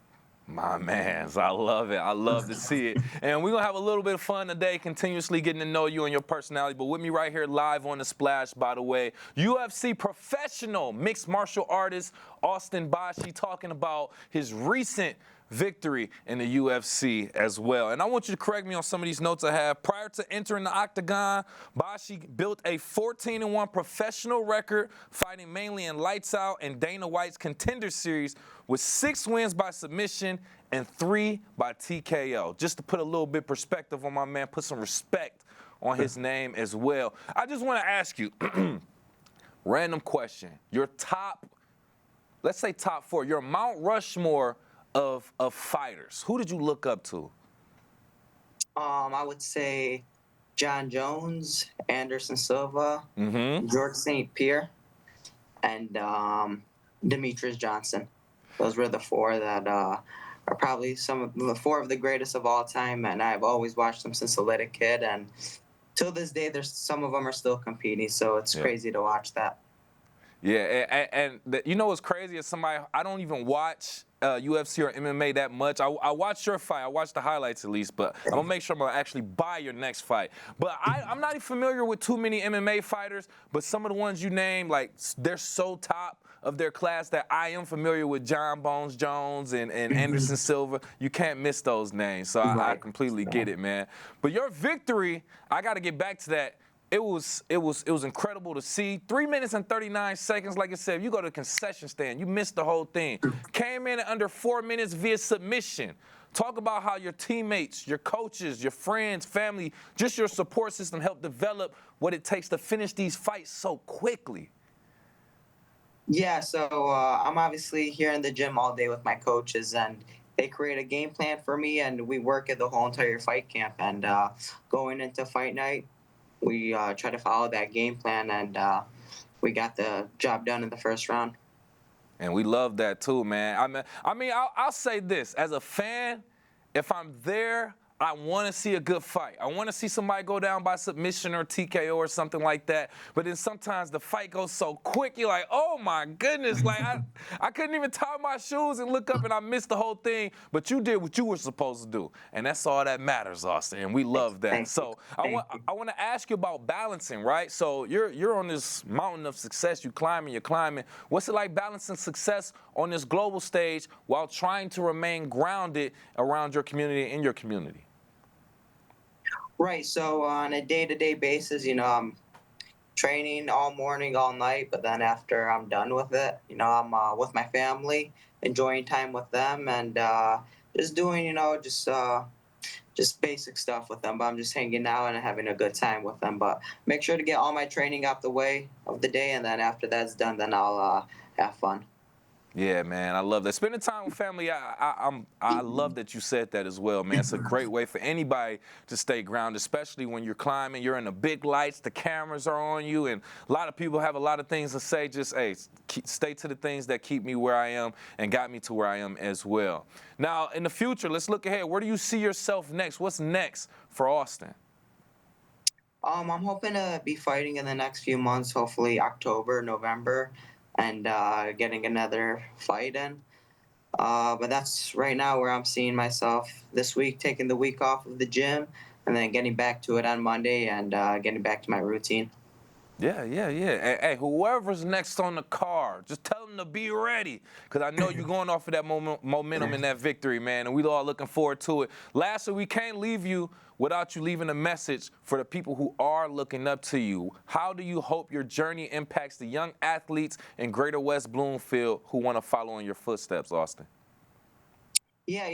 My mans, I love it. I love to see it. And we're going to have a little bit of fun today, continuously getting to know you and your personality. But with me right here live on The Splash, by the way, UFC professional mixed martial artist Austin Bashi talking about his recent victory in the UFC as well. And I want you to correct me on some of these notes I have. Prior to entering the octagon, Bashi built a 14-1 professional record, fighting mainly in Lights Out and Dana White's Contender Series, with 6 wins by submission and 3 by TKO. Just to put a little bit perspective on my man, put some respect on his name as well. I just want to ask you, random question. Your top, let's say top 4, your Mount Rushmore of fighters. Who did you look up to? I would say John Jones, Anderson Silva, George St. Pierre, and Demetrius Johnson. Those were the 4 that are probably some of the 4 of the greatest of all time, and I've always watched them since a little kid. And till this day, there's some of them are still competing, so it's crazy to watch that. Yeah, and you know what's crazy is somebody, I don't even watch UFC or MMA that much. I watch your fight. I watch the highlights at least, but I'm going to make sure I'm going to actually buy your next fight. But I'm not even familiar with too many MMA fighters, but some of the ones you name, like, they're so top of their class that I am familiar with John Bones Jones and Anderson Silva. You can't miss those names, so I completely get it, man. But your victory, I got to get back to that. It was incredible to see. 3 minutes and 39 seconds. Like I said, if you go to the concession stand, you missed the whole thing. Came in under 4 minutes via submission. Talk about how your teammates, your coaches, your friends, family, just your support system helped develop what it takes to finish these fights so quickly. Yeah, so I'm obviously here in the gym all day with my coaches, and they create a game plan for me, and we work at the whole entire fight camp. And going into fight night, we try to follow that game plan, and we got the job done in the first round. And we love that too, man. I mean, I'll say this. As a fan, if I'm there, I want to see a good fight. I want to see somebody go down by submission or TKO or something like that. But then sometimes the fight goes so quick, you're like, oh my goodness. Like, I couldn't even tie my shoes and look up and I missed the whole thing. But you did what you were supposed to do. And that's all that matters, Austin. And we love that. So I want to ask you about balancing, right? So you're on this mountain of success. You're climbing. What's it like balancing success on this global stage while trying to remain grounded around your community and in your community? Right. So on a day-to-day basis, I'm training all morning, all night. But then after I'm done with it, I'm with my family, enjoying time with them, and just doing, just basic stuff with them. But I'm just hanging out and having a good time with them. But make sure to get all my training out the way of the day, and then after that's done, then I'll have fun. Yeah, man, I love that. Spending time with family, I love that you said that as well, man. It's a great way for anybody to stay grounded, especially when you're climbing. You're in the big lights, the cameras are on you, and a lot of people have a lot of things to say. Just, hey, stay to the things that keep me where I am and got me to where I am as well. Now, in the future, let's look ahead. Where do you see yourself next? What's next for Austin? I'm hoping to be fighting in the next few months, hopefully October, November, and getting another fight in. But that's right now where I'm seeing myself this week, taking the week off of the gym and then getting back to it on Monday and getting back to my routine. Yeah. Hey, whoever's next on the card, just tell them to be ready, because I know you're going off of that momentum and that victory, man, and we all looking forward to it. Lastly, we can't leave you without you leaving a message for the people who are looking up to you. How do you hope your journey impacts the young athletes in Greater West Bloomfield who want to follow in your footsteps, Austin? Yeah,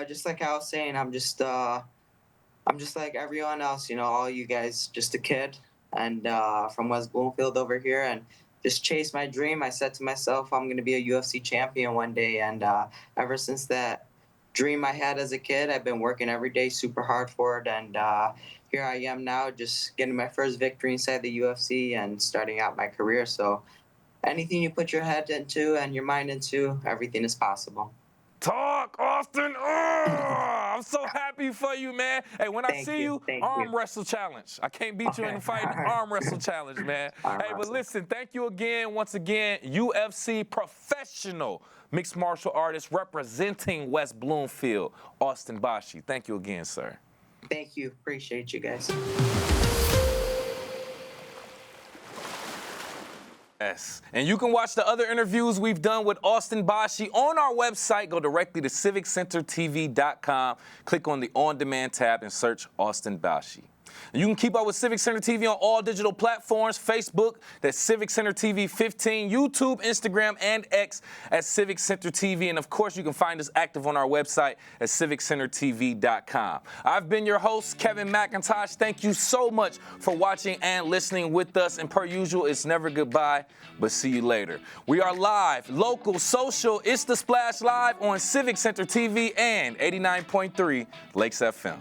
just like I was saying, I'm just like everyone else, all you guys, just a kid and from West Bloomfield over here, and just chase my dream. I said to myself, I'm going to be a UFC champion one day, and ever since that dream I had as a kid, I've been working every day super hard for it, and here I am now, just getting my first victory inside the UFC and starting out my career. So anything you put your head into and your mind into, everything is possible. Talk, Austin. I'm so happy for you, man. Hey, when I see you, arm wrestle challenge. I can't beat you in the fight. Arm wrestle challenge, man. But listen, thank you again, once again, UFC professional mixed martial artist representing West Bloomfield, Austin Bashi. Thank you again, sir. Thank you. Appreciate you guys. Yes. And you can watch the other interviews we've done with Austin Bashi on our website. Go directly to civiccentertv.com, click on the On Demand tab, and search Austin Bashi. And you can keep up with Civic Center TV on all digital platforms, Facebook, that's Civic Center TV 15, YouTube, Instagram, and X at Civic Center TV. And of course, you can find us active on our website at civiccentertv.com. I've been your host, Kevin McIntosh. Thank you so much for watching and listening with us. And per usual, it's never goodbye, but see you later. We are live, local, social. It's The Splash Live on Civic Center TV and 89.3 Lakes FM.